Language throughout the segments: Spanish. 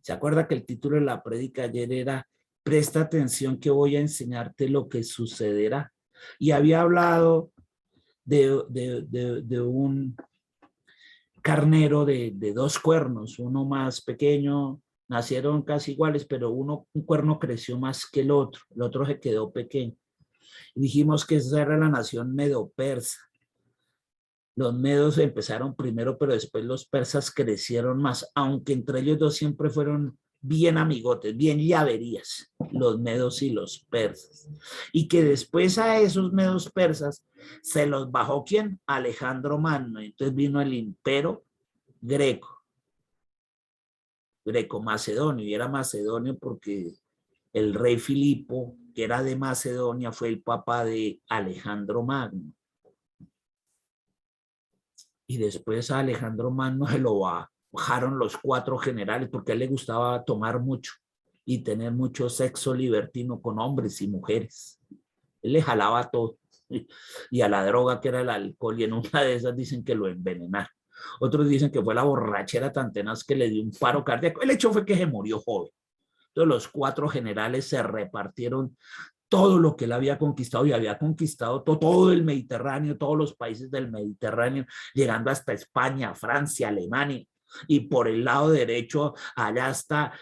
¿Se acuerda que el título de la prédica ayer era Presta atención que voy a enseñarte lo que sucederá? Y había hablado de un carnero de dos cuernos, uno más pequeño, nacieron casi iguales, pero un cuerno creció más que el otro se quedó pequeño. Y dijimos que esa era la nación medo-persa. Los medos empezaron primero, pero después los persas crecieron más, aunque entre ellos dos siempre fueron bien amigotes, bien llaverías, los medos y los persas. Y que después a esos medos persas se los bajó ¿quién? Alejandro Magno. Entonces vino el imperio greco-macedonio, y era macedonio porque el rey Filipo, que era de Macedonia, fue el papá de Alejandro Magno. Y después a Alejandro Magno se lo bajaron los 4 generales porque a él le gustaba tomar mucho y tener mucho sexo libertino con hombres y mujeres. Él le jalaba todo y a la droga que era el alcohol, y en una de esas dicen que lo envenenaron. Otros dicen que fue la borrachera tan tenaz que le dio un paro cardíaco. El hecho fue que se murió joven. Entonces los 4 generales se repartieron todo lo que él había conquistado, y había conquistado todo el Mediterráneo, todos los países del Mediterráneo, llegando hasta España, Francia, Alemania, y por el lado derecho allá hasta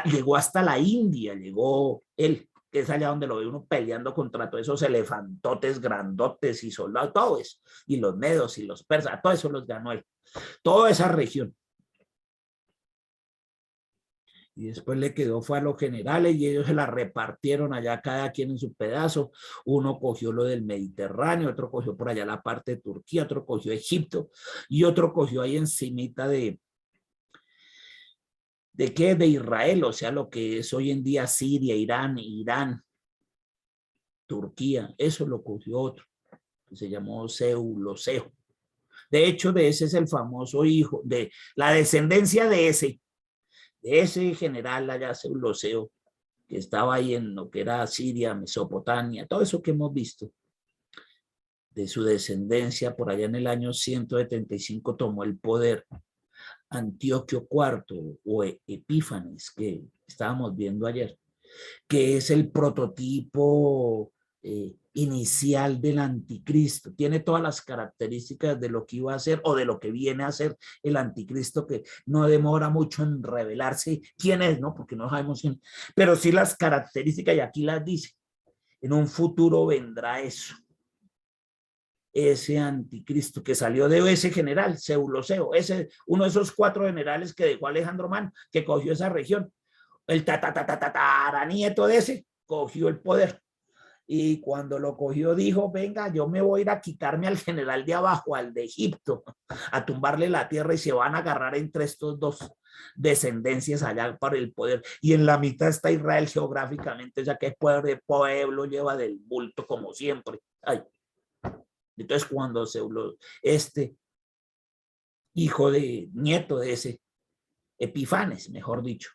llegó hasta la India, llegó él, que es allá donde lo ve uno peleando contra todos esos elefantotes grandotes y soldados, todo eso, y los medos y los persas, todo eso los ganó él, toda esa región. Y después le quedó, fue a los generales, y ellos se la repartieron allá cada quien en su pedazo. Uno cogió lo del Mediterráneo, otro cogió por allá la parte de Turquía, otro cogió Egipto, y otro cogió ahí encimita ¿de qué? De Israel, o sea, lo que es hoy en día Siria, Irán, Turquía. Eso lo cogió otro, que se llamó Zeuloseo. De hecho, de ese es el famoso hijo, de la descendencia de ese general allá, Zeuloseo, que estaba ahí en lo que era Siria, Mesopotamia, todo eso que hemos visto. De su descendencia, por allá en el año 175 tomó el poder Antíoco IV o Epífanes, que estábamos viendo ayer, que es el prototipo inicial del anticristo. Tiene todas las características de lo que iba a ser o de lo que viene a ser el anticristo, que no demora mucho en revelarse quién es, ¿no? Porque no sabemos quién, pero sí las características, y aquí las dice. En un futuro vendrá eso. Ese anticristo que salió de ese general, Zeuloseo, uno de esos 4 generales que dejó Alejandro Magno, que cogió esa región. El tataranieto de ese cogió el poder. Y cuando lo cogió dijo, venga, yo me voy a ir a quitarme al general de abajo, al de Egipto, a tumbarle la tierra, y se van a agarrar entre estos dos descendencias allá para el poder. Y en la mitad está Israel geográficamente, ya que pueblo lleva del bulto como siempre. Ay. Entonces cuando este hijo nieto de ese Epifanes, mejor dicho,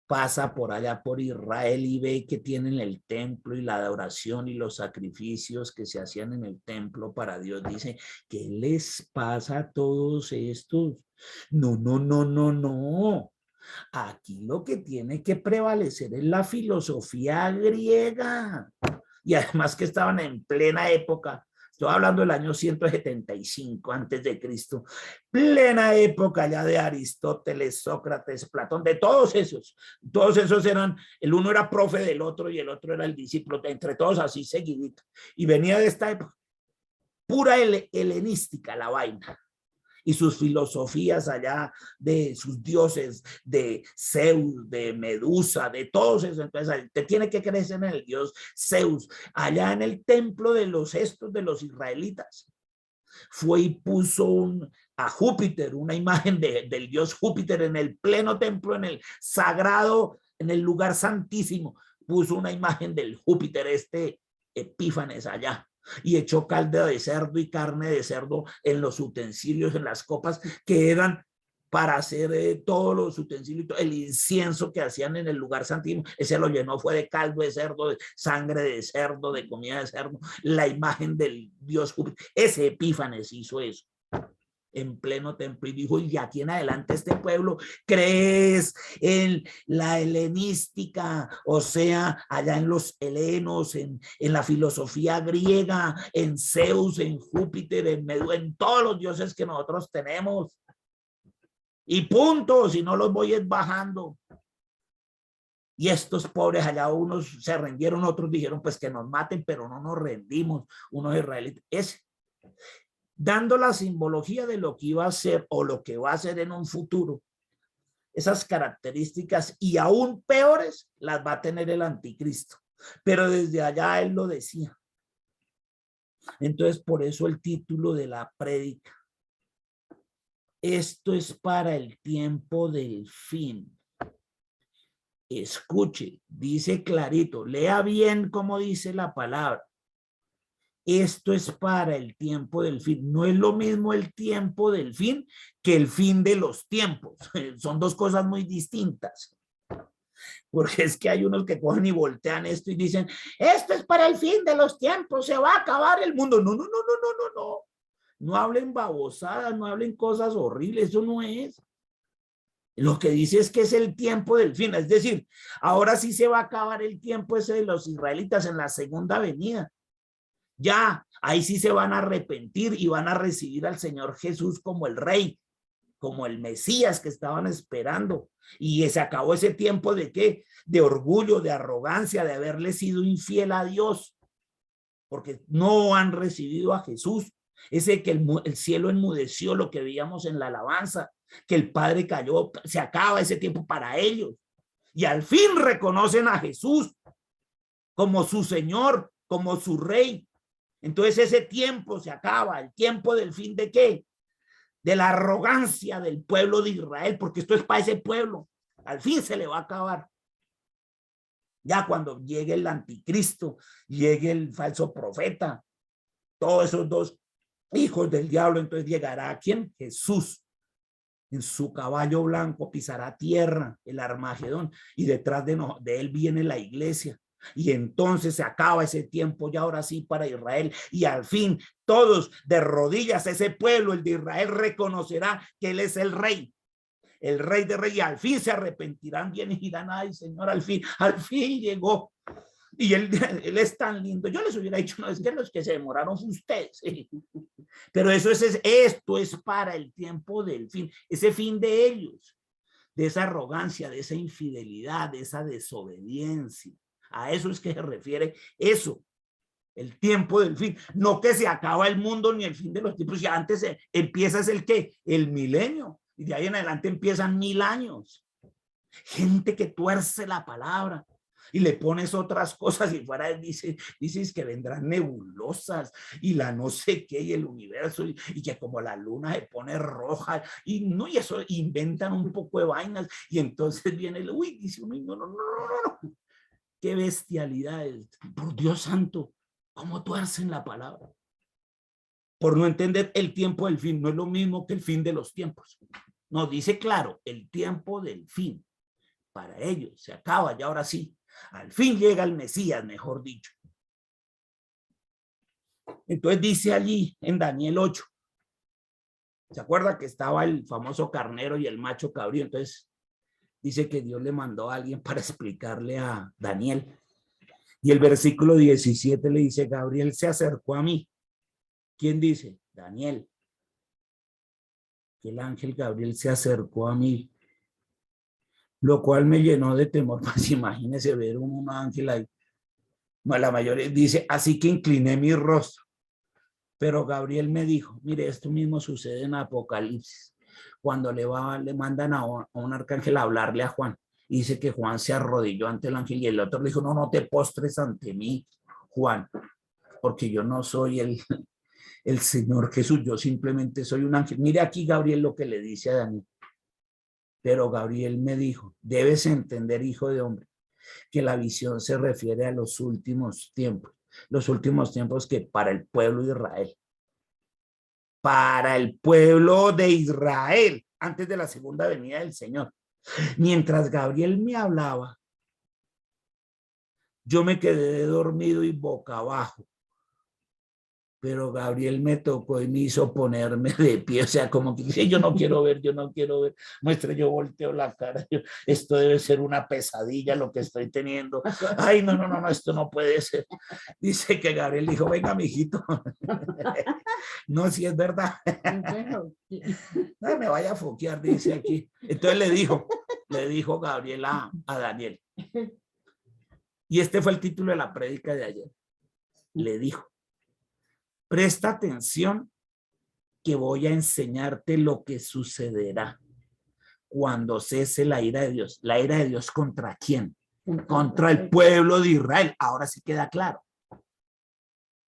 pasa por allá por Israel y ve que tienen el templo y la adoración y los sacrificios que se hacían en el templo para Dios, dice, ¿qué les pasa a todos estos? No, no, no, no, no. Aquí lo que tiene que prevalecer es la filosofía griega. Y además que estaban en plena época. Estoy hablando del año 175 antes de Cristo, plena época ya de Aristóteles, Sócrates, Platón, de todos esos eran, el uno era profe del otro y el otro era el discípulo, entre todos así seguidito, y venía de esta época, pura helenística la vaina, y sus filosofías allá de sus dioses, de Zeus, de Medusa, de todos esos. Entonces, te tiene que crecer en el dios Zeus. Allá en el templo de los de los israelitas, fue y puso a Júpiter, una imagen del dios Júpiter en el pleno templo, en el sagrado, en el lugar santísimo, puso una imagen del Júpiter, Epífanes allá, y echó caldo de cerdo y carne de cerdo en los utensilios, en las copas que eran para hacer todos los utensilios, el incienso que hacían en el lugar santísimo, ese lo llenó, fue de caldo de cerdo, de sangre de cerdo, de comida de cerdo, la imagen del dios Júpiter. Ese Epífanes hizo eso. en pleno templo y dijo, y de aquí en adelante este pueblo crees en la helenística, o sea, allá en los helenos, en la filosofía griega, en Zeus, en Júpiter, en todos los dioses que nosotros tenemos. Y punto, si no los voy bajando. Y estos pobres allá, unos se rendieron, otros dijeron pues que nos maten, pero no nos rendimos, unos israelitas. Es dando la simbología de lo que iba a ser o lo que va a ser en un futuro. Esas características y aún peores las va a tener el anticristo. Pero desde allá él lo decía. Entonces, por eso el título de la prédica. Esto es para el tiempo del fin. Escuche, dice clarito, lea bien cómo dice la palabra. Esto es para el tiempo del fin. No es lo mismo el tiempo del fin que el fin de los tiempos. Son dos cosas muy distintas. Porque es que hay unos que cogen y voltean esto y dicen, esto es para el fin de los tiempos, se va a acabar el mundo. No, no, no, no, no, no, no. No hablen babosadas, no hablen cosas horribles, eso no es. Lo que dice es que es el tiempo del fin, es decir, ahora sí se va a acabar el tiempo ese de los israelitas en la segunda venida. Ya, ahí sí se van a arrepentir y van a recibir al Señor Jesús como el Rey, como el Mesías que estaban esperando. Y se acabó ese tiempo de ¿qué? De orgullo, de arrogancia, de haberle sido infiel a Dios, porque no han recibido a Jesús. Ese que el cielo enmudeció, lo que veíamos en la alabanza, que el Padre cayó, se acaba ese tiempo para ellos. Y al fin reconocen a Jesús como su Señor, como su Rey. Entonces ese tiempo se acaba, el tiempo del fin de ¿qué? De la arrogancia del pueblo de Israel, porque esto es para ese pueblo. Al fin se le va a acabar. Ya cuando llegue el anticristo, llegue el falso profeta, todos esos dos hijos del diablo, entonces llegará ¿quién? Jesús. En su caballo blanco pisará tierra, el Armagedón, y detrás de él viene la iglesia. Y entonces se acaba ese tiempo ya ahora sí para Israel. Y al fin todos de rodillas, ese pueblo, el de Israel, reconocerá que él es el rey de reyes. Y al fin se arrepentirán bien y dirán, ay Señor, al fin llegó. Y él es tan lindo. Yo les hubiera dicho, no, es que los que se demoraron son ustedes. Pero esto es para el tiempo del fin, ese fin de ellos, de esa arrogancia, de esa infidelidad, de esa desobediencia. A eso es que se refiere eso, el tiempo del fin. No que se acaba el mundo ni el fin de los tiempos, ya antes empieza es el ¿qué? El milenio. Y de ahí en adelante empiezan 1000 años. Gente que tuerce la palabra y le pones otras cosas y fuera dices que vendrán nebulosas y la no sé qué y el universo y que como la luna se pone roja y no, y eso inventan un poco de vainas y entonces viene el, uy, dice uno, no, no, no, no, no, qué bestialidad, por Dios santo, cómo tuercen la palabra. Por no entender el tiempo del fin, no es lo mismo que el fin de los tiempos. Nos dice claro, el tiempo del fin. Para ellos se acaba y ahora sí, al fin llega el Mesías, mejor dicho. Entonces dice allí en Daniel 8, ¿se acuerda que estaba el famoso carnero y el macho cabrío? Entonces dice que Dios le mandó a alguien para explicarle a Daniel. Y el versículo 17 le dice, Gabriel se acercó a mí. ¿Quién dice? Daniel. Que el ángel Gabriel se acercó a mí, lo cual me llenó de temor. Pues imagínese ver un ángel ahí. La mayoría dice, así que incliné mi rostro. Pero Gabriel me dijo, mire, esto mismo sucede en Apocalipsis, cuando le mandan a un arcángel a hablarle a Juan. Y dice que Juan se arrodilló ante el ángel y el otro le dijo, no, no te postres ante mí, Juan, porque yo no soy el Señor Jesús, yo simplemente soy un ángel. Mire aquí Gabriel lo que le dice a Daniel. Pero Gabriel me dijo, debes entender, hijo de hombre, que la visión se refiere a los últimos tiempos que para el pueblo de Israel. Para el pueblo de Israel, antes de la segunda venida del Señor. Mientras Gabriel me hablaba, yo me quedé dormido y boca abajo. pero Gabriel me tocó y me hizo ponerme de pie, o sea, como que dice, yo no quiero ver, yo no quiero ver, muestre, yo volteo la cara, esto debe ser una pesadilla lo que estoy teniendo, ay, no, no, no, no, esto no puede ser. Dice que Gabriel dijo, venga, mijito, no, si es verdad, no me vaya a foquear, dice aquí. Entonces le dijo Gabriel a Daniel, y este fue el título de la prédica de ayer, le dijo, presta atención que voy a enseñarte lo que sucederá cuando cese la ira de Dios. ¿La ira de Dios contra quién? Contra el pueblo de Israel. Ahora sí queda claro.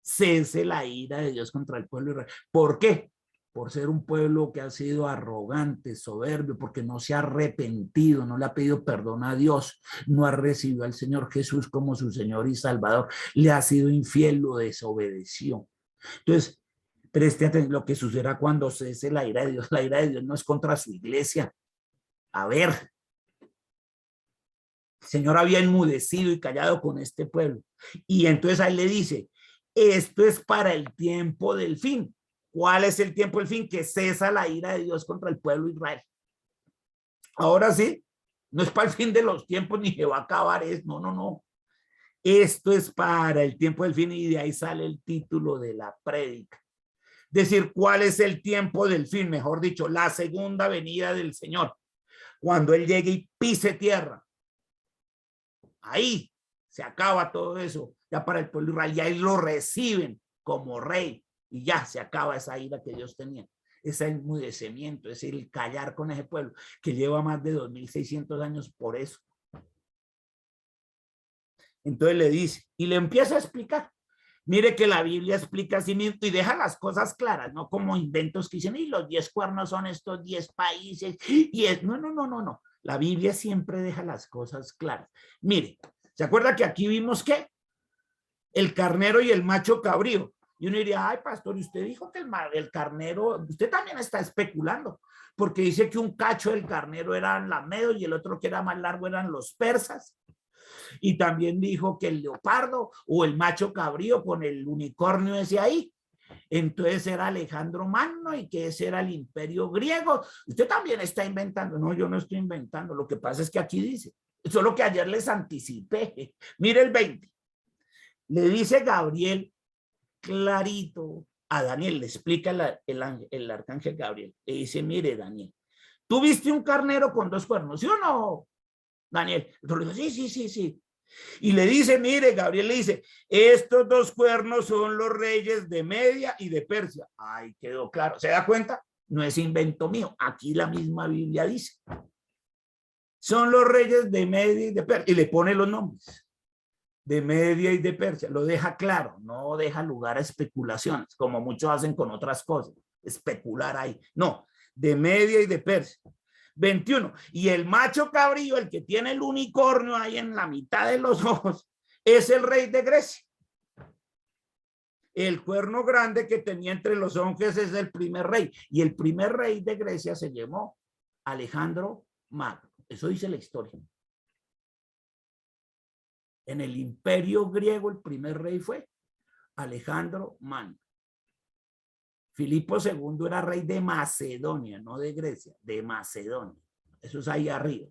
Cese la ira de Dios contra el pueblo de Israel. ¿Por qué? Por ser un pueblo que ha sido arrogante, soberbio, porque no se ha arrepentido, no le ha pedido perdón a Dios, no ha recibido al Señor Jesús como su Señor y Salvador, le ha sido infiel, lo desobedeció. Entonces, preste atención lo que sucederá cuando cese la ira de Dios. La ira de Dios no es contra su iglesia. A ver, el Señor había enmudecido y callado con este pueblo. Y entonces ahí le dice, esto es para el tiempo del fin. ¿Cuál es el tiempo del fin? Que cesa la ira de Dios contra el pueblo de Israel. Ahora sí, no es para el fin de los tiempos ni que va a acabar. No, no, no. Esto es para el tiempo del fin y de ahí sale el título de la prédica. Decir, ¿cuál es el tiempo del fin? Mejor dicho, la segunda venida del Señor. Cuando Él llegue y pise tierra. Ahí se acaba todo eso. Ya para el pueblo de Israel, ya Él lo reciben como rey. Y ya se acaba esa ira que Dios tenía. Ese enmudecimiento, es el callar con ese pueblo que lleva más de 2600 años por eso. Entonces le dice, y le empieza a explicar. Mire que la Biblia explica así mismo y deja las cosas claras, no como inventos que dicen, y los 10 cuernos son estos 10 países, y es, no, no, no, no, no. La Biblia siempre deja las cosas claras. Mire, ¿se acuerda que aquí vimos qué? El carnero y el macho cabrío. Y uno diría, ay, pastor, usted dijo que el carnero, usted también está especulando, porque dice que un cacho del carnero eran los medos y el otro que era más largo eran los persas. Y también dijo que el leopardo o el macho cabrío con el unicornio ese ahí, entonces era Alejandro Magno y que ese era el imperio griego. Usted también está inventando. No, yo no estoy inventando. Lo que pasa es que aquí dice, solo que ayer les anticipé. Mire el 20. Le dice Gabriel clarito a Daniel, le explica el arcángel Gabriel. Le dice, mire Daniel, ¿tú viste un carnero con 2 cuernos? ¿Sí o no, Daniel? Entonces le dice, sí, sí, sí, sí. Y le dice, mire, Gabriel le dice, estos 2 cuernos son los reyes de Media y de Persia. Ay, quedó claro. ¿Se da cuenta? No es invento mío. Aquí la misma Biblia dice. Son los reyes de Media y de Persia. Y le pone los nombres. De Media y de Persia. Lo deja claro. No deja lugar a especulaciones, como muchos hacen con otras cosas. Especular ahí. No, de Media y de Persia. 21. Y el macho cabrío, el que tiene el unicornio ahí en la mitad de los ojos, es el rey de Grecia. El cuerno grande que tenía entre los ojos es el primer rey. Y el primer rey de Grecia se llamó Alejandro Magno. Eso dice la historia. En el imperio griego el primer rey fue Alejandro Magno. Filipo II era rey de Macedonia, no de Grecia, de Macedonia. Eso es ahí arriba.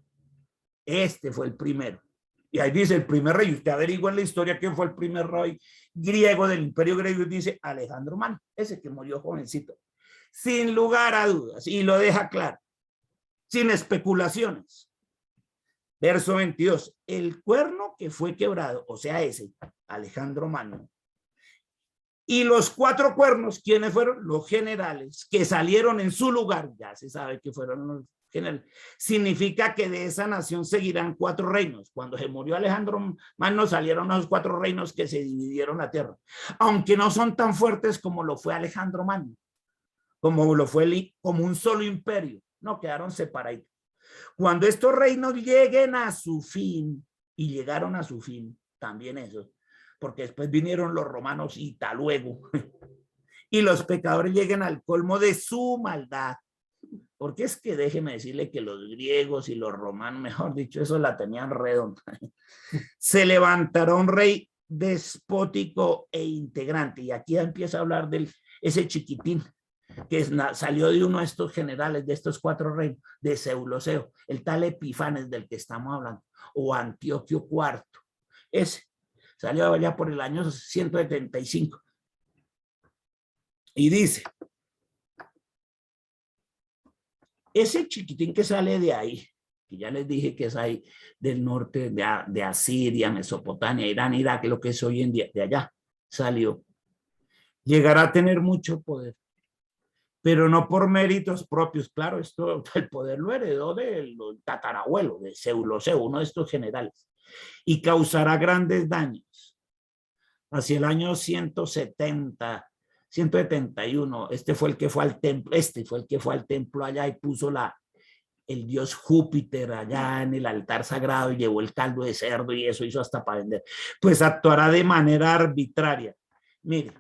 Este fue el primero. Y ahí dice el primer rey. Usted averigua en la historia quién fue el primer rey griego del imperio griego. Dice Alejandro Magno, ese que murió jovencito. Sin lugar a dudas. Y lo deja claro. Sin especulaciones. Verso 22. El cuerno que fue quebrado, o sea ese, Alejandro Magno, y los 4 cuernos, ¿quiénes fueron? Los generales que salieron en su lugar, ya se sabe que fueron los generales. Significa que de esa nación seguirán 4 reinos. Cuando se murió Alejandro Magno salieron los 4 reinos que se dividieron la tierra, aunque no son tan fuertes como lo fue Alejandro Magno, como lo fue como un solo imperio, no, quedaron separados. Cuando estos reinos lleguen a su fin, y llegaron a su fin, también esos, porque después vinieron los romanos y tal luego, y los pecadores lleguen al colmo de su maldad, porque es que déjeme decirle que los griegos y los romanos, mejor dicho, eso la tenían redonda. Se levantará un rey despótico e integrante. Y aquí empieza a hablar de ese chiquitín que salió de uno de estos generales, de estos 4 reinos, de Zeuloseo, el tal Epifanes del que estamos hablando, o Antioquio IV. Ese salió allá por el año 175. Y dice, ese chiquitín que sale de ahí, que ya les dije que es ahí del norte de Asiria, Mesopotamia, Irán, Irak, lo que es hoy en día, de allá salió, llegará a tener mucho poder, pero no por méritos propios. Claro, esto, el poder lo heredó del tatarabuelo, de Zeuloseo, uno de estos generales, y causará grandes daños. Hacia el año 171, este fue el que fue al templo allá y puso el dios Júpiter allá en el altar sagrado y llevó el caldo de cerdo y eso hizo hasta para vender. Pues actuará de manera arbitraria. Mire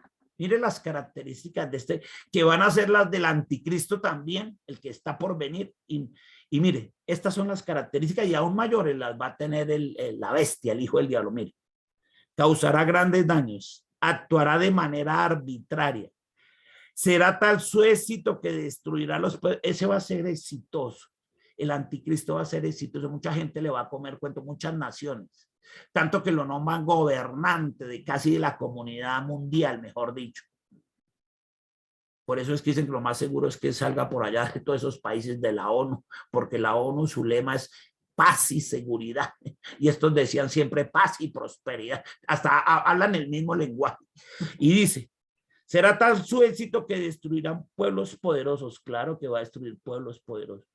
las características de este, que van a ser las del anticristo también, el que está por venir. Y mire, estas son las características y aún mayores las va a tener la bestia, el hijo del diablo. Mire, causará grandes daños, actuará de manera arbitraria. Será tal su éxito que destruirá los pueblos. Ese va a ser exitoso. El anticristo va a ser exitoso. Mucha gente le va a comer cuento, muchas naciones. Tanto que lo nombran gobernante de casi de la comunidad mundial, mejor dicho. Por eso es que dicen que lo más seguro es que salga por allá de todos esos países de la ONU, porque la ONU, su lema es paz y seguridad. Y estos decían siempre paz y prosperidad. Hasta hablan el mismo lenguaje. Y dice, será tal su éxito que destruirán pueblos poderosos. Claro que va a destruir pueblos poderosos.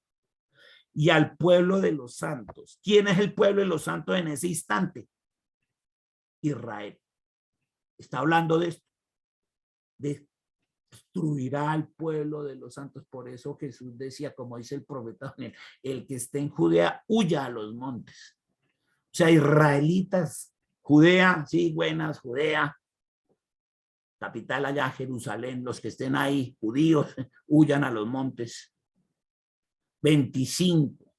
Y al pueblo de los santos. ¿Quién es el pueblo de los santos en ese instante? Israel. Está hablando de esto. Destruirá al pueblo de los santos. Por eso Jesús decía, como dice el profeta, el que esté en Judea, huya a los montes. O sea, israelitas, Judea, sí, buenas, Judea, capital allá, Jerusalén, los que estén ahí, judíos, huyan a los montes. 25.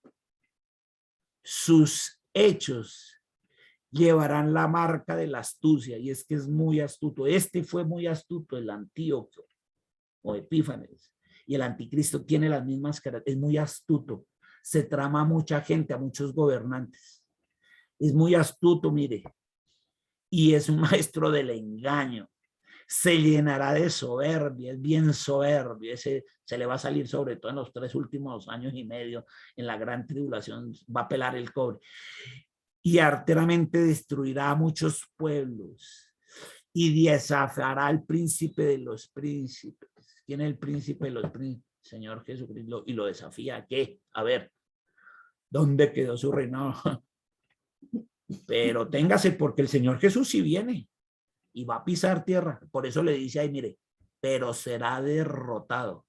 Sus hechos llevarán la marca de la astucia, y es que es muy astuto. Este fue muy astuto, el Antíoco o Epífanes, y el anticristo tiene las mismas características, es muy astuto, se trama a mucha gente, a muchos gobernantes, es muy astuto, mire, y es un maestro del engaño. Se llenará de soberbia, es bien soberbio, ese se le va a salir sobre todo en los 3 últimos años y medio, en la gran tribulación, va a pelar el cobre. Y arteramente destruirá a muchos pueblos y desafiará al príncipe de los príncipes. ¿Quién es el príncipe de los príncipes? Señor Jesucristo. Y lo desafía ¿a qué? A ver, ¿dónde quedó su reinado? Pero téngase, porque el Señor Jesús sí viene y va a pisar tierra. Por eso le dice ahí, mire, pero será derrotado.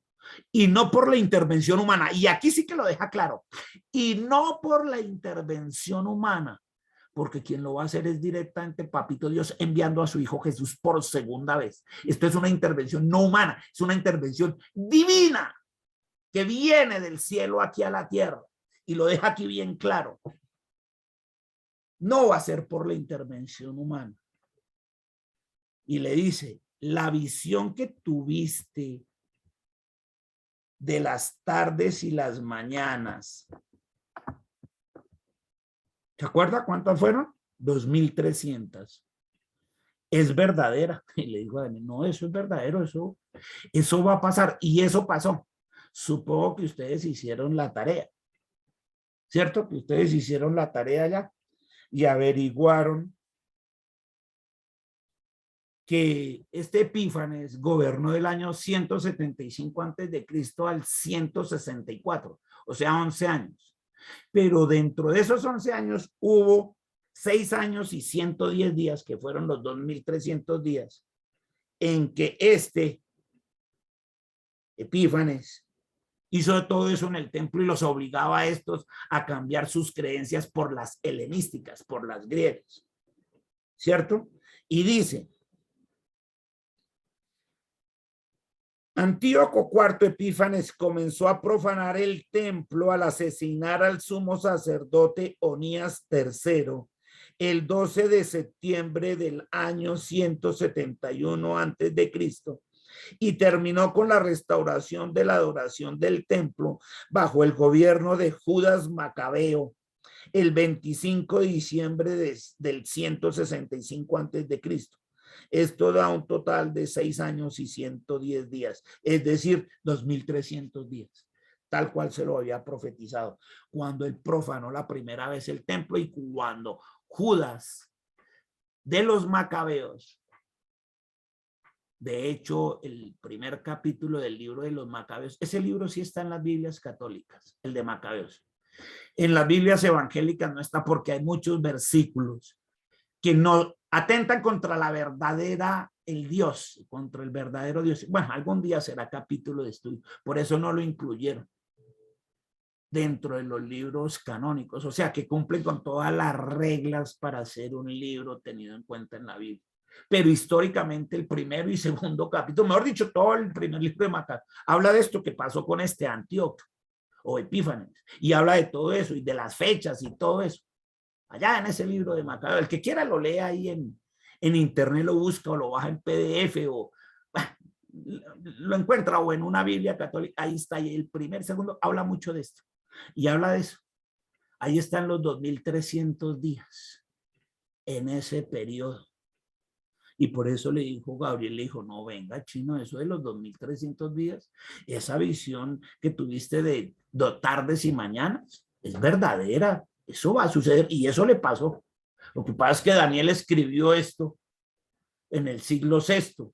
Y no por la intervención humana. Y aquí sí que lo deja claro. Y no por la intervención humana, porque quien lo va a hacer es directamente Papito Dios enviando a su Hijo Jesús por segunda vez. Esto es una intervención no humana, es una intervención divina que viene del cielo aquí a la tierra. Y lo deja aquí bien claro. No va a ser por la intervención humana. Y le dice, la visión que tuviste de las tardes y las mañanas, ¿se acuerda cuántas fueron? 2.300. Es verdadera. Y le digo a Daniel, no, eso es verdadero, eso va a pasar. Y eso pasó. Supongo que ustedes hicieron la tarea, ¿cierto? Que ustedes hicieron la tarea ya y averiguaron que este Epífanes gobernó del año 175 antes de Cristo al 164, o sea, 11 años. Pero dentro de esos 11 años hubo 6 años y 110 días, que fueron los 2.300 días, en que este Epífanes hizo todo eso en el templo y los obligaba a estos a cambiar sus creencias por las helenísticas, por las griegas, ¿cierto? Y dice, Antíoco IV Epífanes comenzó a profanar el templo al asesinar al sumo sacerdote Onías III el 12 de septiembre del año 171 antes de Cristo, y terminó con la restauración de la adoración del templo bajo el gobierno de Judas Macabeo el 25 de diciembre del 165 antes de Cristo. Esto da un total de 6 años y 110 días, es decir, 2300 días, tal cual se lo había profetizado, cuando él profanó la primera vez el templo y cuando Judas de los Macabeos. De hecho, el primer capítulo del libro de los Macabeos, ese libro sí está en las Biblias católicas, el de Macabeos. En las Biblias evangélicas no está porque hay muchos versículos que no atentan contra la verdadera, el Dios, contra el verdadero Dios. Bueno, algún día será capítulo de estudio, por eso no lo incluyeron dentro de los libros canónicos, o sea, que cumplen con todas las reglas para hacer un libro tenido en cuenta en la Biblia. Pero históricamente el primero y segundo capítulo, mejor dicho, todo el primer libro de Macabeo, habla de esto que pasó con este Antíoco o Epífanes, y habla de todo eso y de las fechas y todo eso. Allá en ese libro de Macabeo, el que quiera lo lee ahí en internet, lo busca o lo baja en PDF o lo encuentra o en una Biblia católica, ahí está, y el primer, segundo, habla mucho de esto y habla de eso. Ahí están los 2300 días en ese periodo. Y por eso le dijo Gabriel, le dijo, no, venga, chino, eso de los 2300 días, esa visión que tuviste de tardes y mañanas, es verdadera, eso va a suceder y eso le pasó. Lo que pasa es que Daniel escribió esto en el siglo VI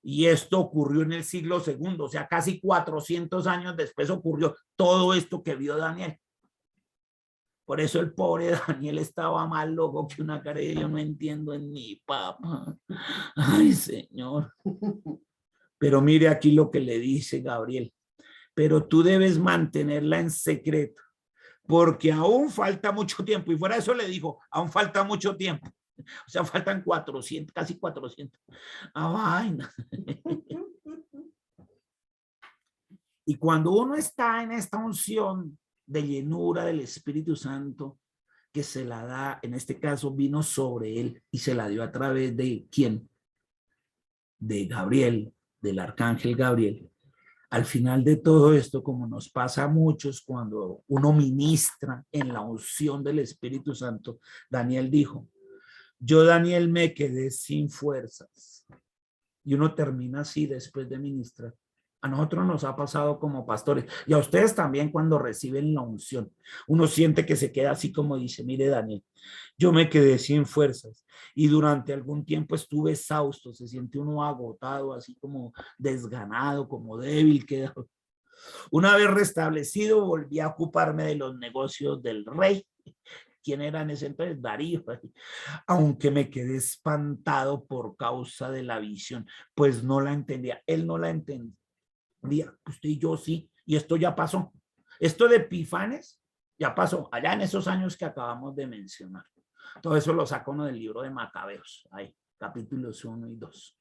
y esto ocurrió en el siglo II, o sea, casi 400 años después ocurrió todo esto que vio Daniel. Por eso el pobre Daniel estaba más loco que una cara de yo no entiendo en mi papá. Ay, Señor. Pero mire aquí lo que le dice Gabriel. Pero tú debes mantenerla en secreto, porque aún falta mucho tiempo. Y fuera de eso le dijo, aún falta mucho tiempo. O sea, faltan 400, casi 400. Ah, vaina. Y cuando uno está en esta unción de llenura del Espíritu Santo, que se la da, en este caso vino sobre él y se la dio a través de ¿quién? De Gabriel, del arcángel Gabriel. Al final de todo esto, como nos pasa a muchos cuando uno ministra en la unción del Espíritu Santo, Daniel dijo, yo Daniel me quedé sin fuerzas. Y uno termina así después de ministrar. A nosotros nos ha pasado como pastores y a ustedes también cuando reciben la unción. Uno siente que se queda así como dice, mire Daniel, yo me quedé sin fuerzas y durante algún tiempo estuve exhausto, se siente uno agotado, así como desganado, como débil quedado. Una vez restablecido, volví a ocuparme de los negocios del rey. ¿Quién era en ese entonces? Darío. Aunque me quedé espantado por causa de la visión, pues no la entendía. Él no la entendía. Usted y yo sí. Y esto ya pasó. Esto de Epifanes ya pasó allá en esos años que acabamos de mencionar. Todo eso lo saco uno del libro de Macabeos, ahí, capítulos 1 y 2.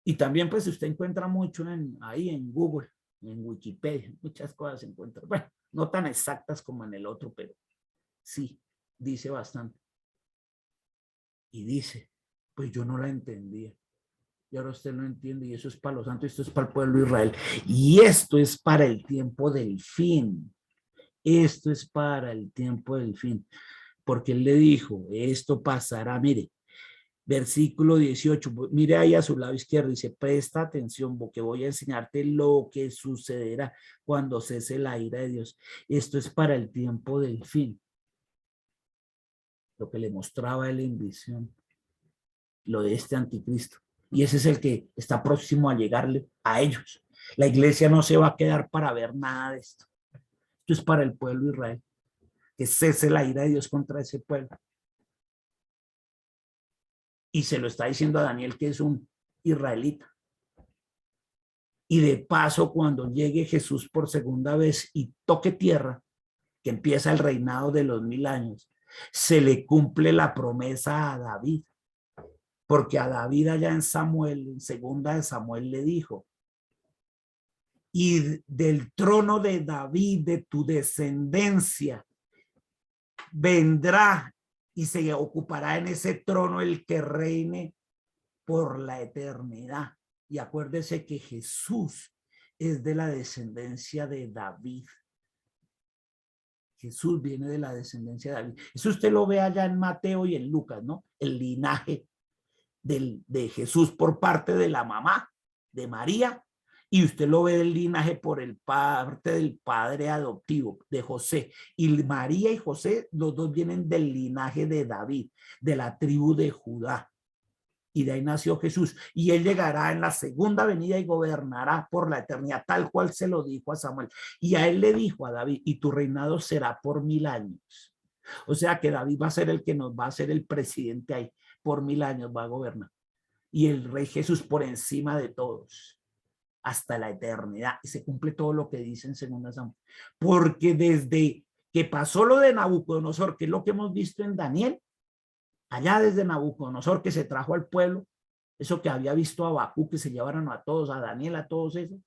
Y también pues usted encuentra mucho ahí en Google, en Wikipedia, muchas cosas se encuentran. Bueno, no tan exactas como en el otro, pero sí, dice bastante. Y dice, pues yo no la entendía. Y ahora usted lo entiende y eso es para los santos, esto es para el pueblo de Israel. Y esto es para el tiempo del fin. Esto es para el tiempo del fin. Porque él le dijo, esto pasará, mire, versículo 18, mire ahí a su lado izquierdo, dice, presta atención, porque voy a enseñarte lo que sucederá cuando cese la ira de Dios. Esto es para el tiempo del fin. Lo que le mostraba él en visión, lo de este anticristo. Y ese es el que está próximo a llegarle a ellos. La iglesia no se va a quedar para ver nada de esto. Esto es para el pueblo de Israel. Que cese la ira de Dios contra ese pueblo. Y se lo está diciendo a Daniel, que es un israelita. Y de paso, cuando llegue Jesús por segunda vez y toque tierra, que empieza el reinado de los 1000 años, se le cumple la promesa a David. Porque a David allá en Samuel, en segunda de Samuel, le dijo, y del trono de David, de tu descendencia, vendrá y se ocupará en ese trono el que reine por la eternidad. Y acuérdese que Jesús es de la descendencia de David. Jesús viene de la descendencia de David. Eso usted lo ve allá en Mateo y en Lucas, ¿no? El linaje de Jesús por parte de la mamá de María, y usted lo ve del linaje por el parte del padre adoptivo de José. Y María y José, los dos vienen del linaje de David, de la tribu de Judá. Y de ahí nació Jesús. Y él llegará en la segunda venida y gobernará por la eternidad, tal cual se lo dijo a Samuel. Y a él le dijo a David, y tu reinado será por 1000 años. O sea que David va a ser el que nos va a ser el presidente ahí. Por 1000 años va a gobernar. Y el rey Jesús por encima de todos, hasta la eternidad. Y se cumple todo lo que dice en 2 Samuel. Porque desde que pasó lo de Nabucodonosor, que es lo que hemos visto en Daniel, allá desde Nabucodonosor que se trajo al pueblo, eso que había visto a Bakú, que se llevaron a todos, a Daniel, a todos esos.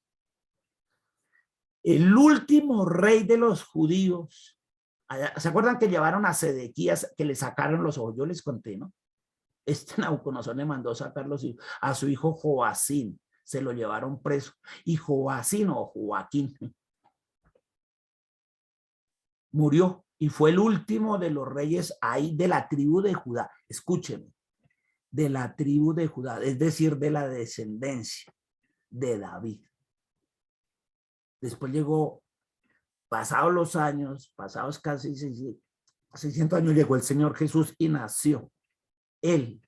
El último rey de los judíos, ¿se acuerdan que llevaron a Sedequías, que le sacaron los ojos? Yo les conté, ¿no? Nabucodonosor le mandó sacar los hijos a su hijo Joacín, se lo llevaron preso. Y Joacín o Joaquín murió y fue el último de los reyes ahí de la tribu de Judá. Escúchenme, de la tribu de Judá, es decir, de la descendencia de David. Después llegó, pasados los años, pasados casi 600 años, llegó el Señor Jesús y nació él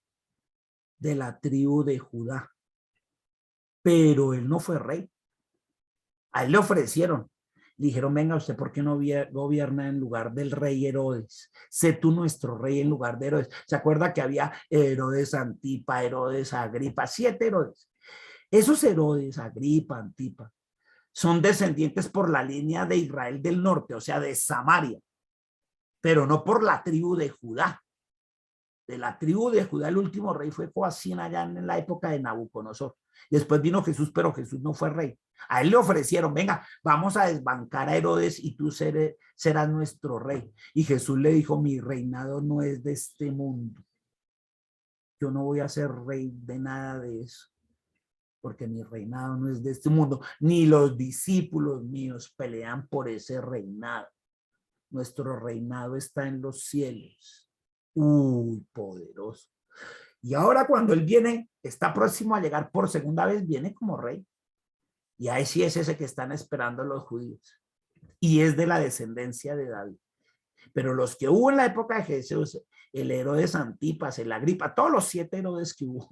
de la tribu de Judá. Pero él no fue rey. A él le ofrecieron. Le dijeron, venga usted, ¿por qué no gobierna en lugar del rey Herodes? Sé tú nuestro rey en lugar de Herodes. ¿Se acuerda que había Herodes Antipa, Herodes Agripa, 7 Herodes? Esos Herodes, Agripa, Antipa, son descendientes por la línea de Israel del norte, o sea, de Samaria, pero no por la tribu de Judá. De la tribu de Judá, el último rey fue Joacín allá en la época de Nabucodonosor. Después vino Jesús, pero Jesús no fue rey. A él le ofrecieron, venga, vamos a desbancar a Herodes y tú serás nuestro rey. Y Jesús le dijo, mi reinado no es de este mundo. Yo no voy a ser rey de nada de eso, porque mi reinado no es de este mundo. Ni los discípulos míos pelean por ese reinado. Nuestro reinado está en los cielos. Uy, poderoso. Y ahora cuando él viene, está próximo a llegar por segunda vez, viene como rey. Y ahí sí es ese que están esperando los judíos. Y es de la descendencia de David. Pero los que hubo en la época de Jesús, el Herodes Antipas, el Agripa, todos los 7 Herodes que hubo,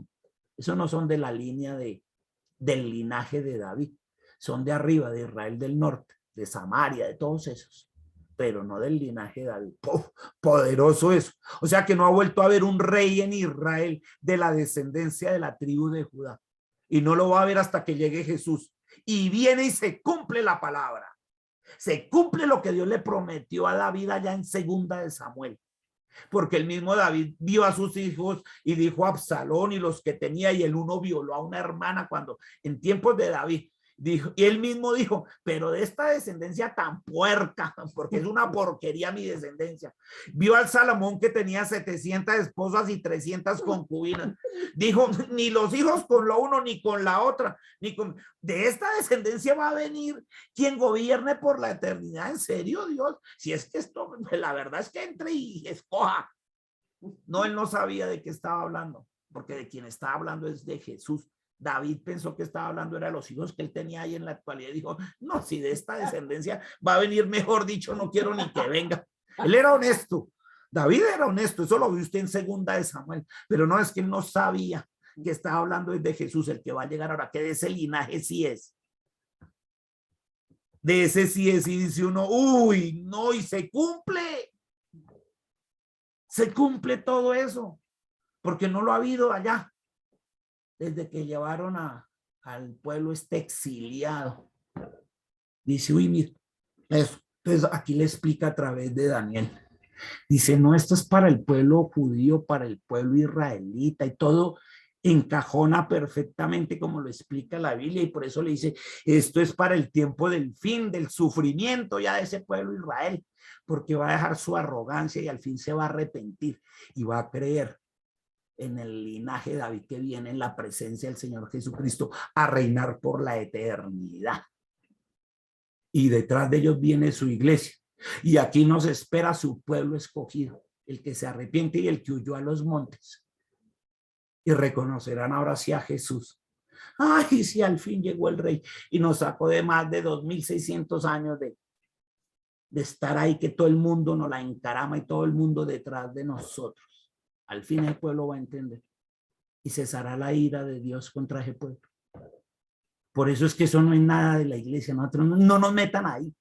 esos no son de la línea del linaje de David. Son de arriba, de Israel del norte, de Samaria, de todos esos. Pero no del linaje de David. ¡Puf! Poderoso eso. O sea que no ha vuelto a haber un rey en Israel de la descendencia de la tribu de Judá. Y no lo va a ver hasta que llegue Jesús. Y viene y se cumple la palabra. Se cumple lo que Dios le prometió a David allá en 2 Samuel. Porque el mismo David vio a sus hijos y dijo a Absalón y los que tenía, y el uno violó a una hermana cuando en tiempos de David. Dijo, y él mismo dijo, pero de esta descendencia tan puerca, porque es una porquería mi descendencia. Vio al Salomón que tenía 700 esposas y 300 concubinas. Dijo, ni los hijos con lo uno, ni con la otra, ni con... De esta descendencia va a venir quien gobierne por la eternidad. ¿En serio, Dios? Si es que esto, la verdad es que entre y escoja. No, él no sabía de qué estaba hablando, porque de quien estaba hablando es de Jesús. David pensó que estaba hablando era de los hijos que él tenía ahí en la actualidad y dijo, no, si de esta descendencia va a venir, mejor dicho, no quiero ni que venga. Él era honesto, David era honesto, eso lo vio usted en 2 Samuel, pero no, es que él no sabía que estaba hablando de Jesús, el que va a llegar ahora, que de ese linaje sí es. De ese sí es, y dice uno, uy, no, y se cumple todo eso, porque no lo ha habido allá. Desde que llevaron al pueblo exiliado. Dice, uy, mira, eso. Entonces aquí le explica a través de Daniel. Dice, no, esto es para el pueblo judío, para el pueblo israelita y todo. encajona perfectamente como lo explica la Biblia, y por eso le dice, esto es para el tiempo del fin, del sufrimiento ya de ese pueblo Israel, porque va a dejar su arrogancia y al fin se va a arrepentir y va a creer en el linaje de David que viene en la presencia del Señor Jesucristo a reinar por la eternidad. Y detrás de ellos viene su iglesia. Y aquí nos espera su pueblo escogido, el que se arrepiente y el que huyó a los montes. Y reconocerán ahora sí a Jesús. Ay, sí, al fin llegó el rey y nos sacó de más de 2600 años de estar ahí, que todo el mundo nos la encarama y todo el mundo detrás de nosotros. Al fin el pueblo va a entender y cesará la ira de Dios contra ese pueblo. Por eso es que eso no es nada de la iglesia. Nosotros no nos metan ahí,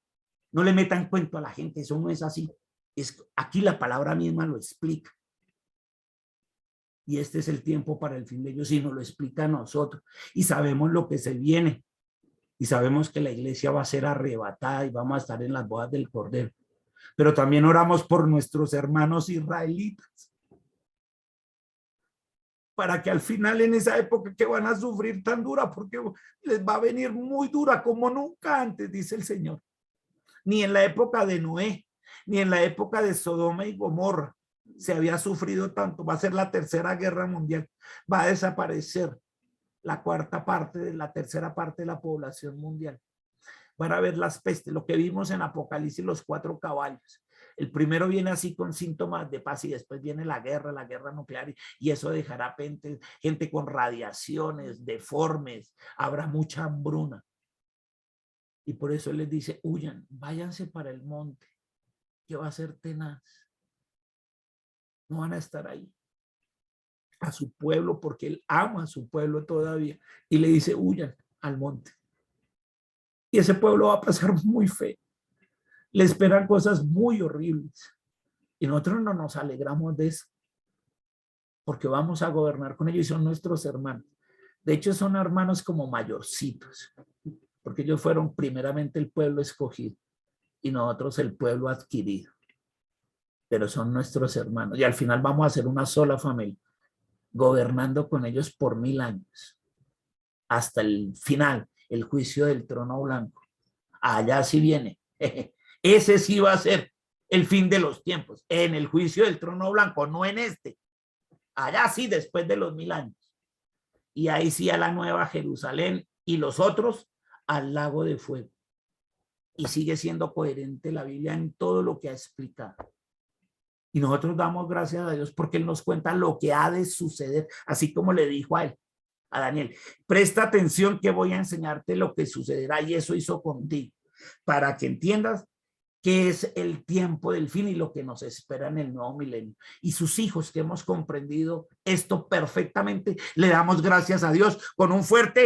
no le metan cuento a la gente, eso no es así. Aquí la palabra misma lo explica. Y este es el tiempo para el fin de ellos y nos lo explica a nosotros. Y sabemos lo que se viene. Y sabemos que la iglesia va a ser arrebatada y vamos a estar en las bodas del Cordero. Pero también oramos por nuestros hermanos israelitas, para que al final, en esa época que van a sufrir tan dura, porque les va a venir muy dura como nunca antes, dice el Señor. Ni en la época de Noé, ni en la época de Sodoma y Gomorra se había sufrido tanto. Va a ser la tercera guerra mundial. Va a desaparecer la cuarta parte de la tercera parte de la población mundial. Van a ver las pestes, lo que vimos en Apocalipsis, los 4 caballos. El primero viene así con síntomas de paz y después viene la guerra nuclear, y eso dejará gente con radiaciones, deformes, habrá mucha hambruna. Y por eso él les dice, huyan, váyanse para el monte, que va a ser tenaz. No van a estar ahí. A su pueblo, porque él ama a su pueblo todavía. Y le dice, huyan al monte. Y ese pueblo va a pasar muy feo. Le esperan cosas muy horribles. Y nosotros no nos alegramos de eso, porque vamos a gobernar con ellos y son nuestros hermanos. De hecho, son hermanos como mayorcitos, porque ellos fueron primeramente el pueblo escogido y nosotros el pueblo adquirido. Pero son nuestros hermanos y al final vamos a ser una sola familia, gobernando con ellos por 1000 años, hasta el final, el juicio del trono blanco. Allá sí viene. Ese sí va a ser el fin de los tiempos, en el juicio del trono blanco, no en este. Allá sí, después de los 1000 años. Y ahí sí a la Nueva Jerusalén y los otros al lago de fuego. Y sigue siendo coherente la Biblia en todo lo que ha explicado. Y nosotros damos gracias a Dios porque Él nos cuenta lo que ha de suceder, así como le dijo a él, a Daniel, presta atención que voy a enseñarte lo que sucederá, y eso hizo contigo, para que entiendas qué es el tiempo del fin y lo que nos espera en el nuevo milenio. Y sus hijos que hemos comprendido esto perfectamente, le damos gracias a Dios con un fuerte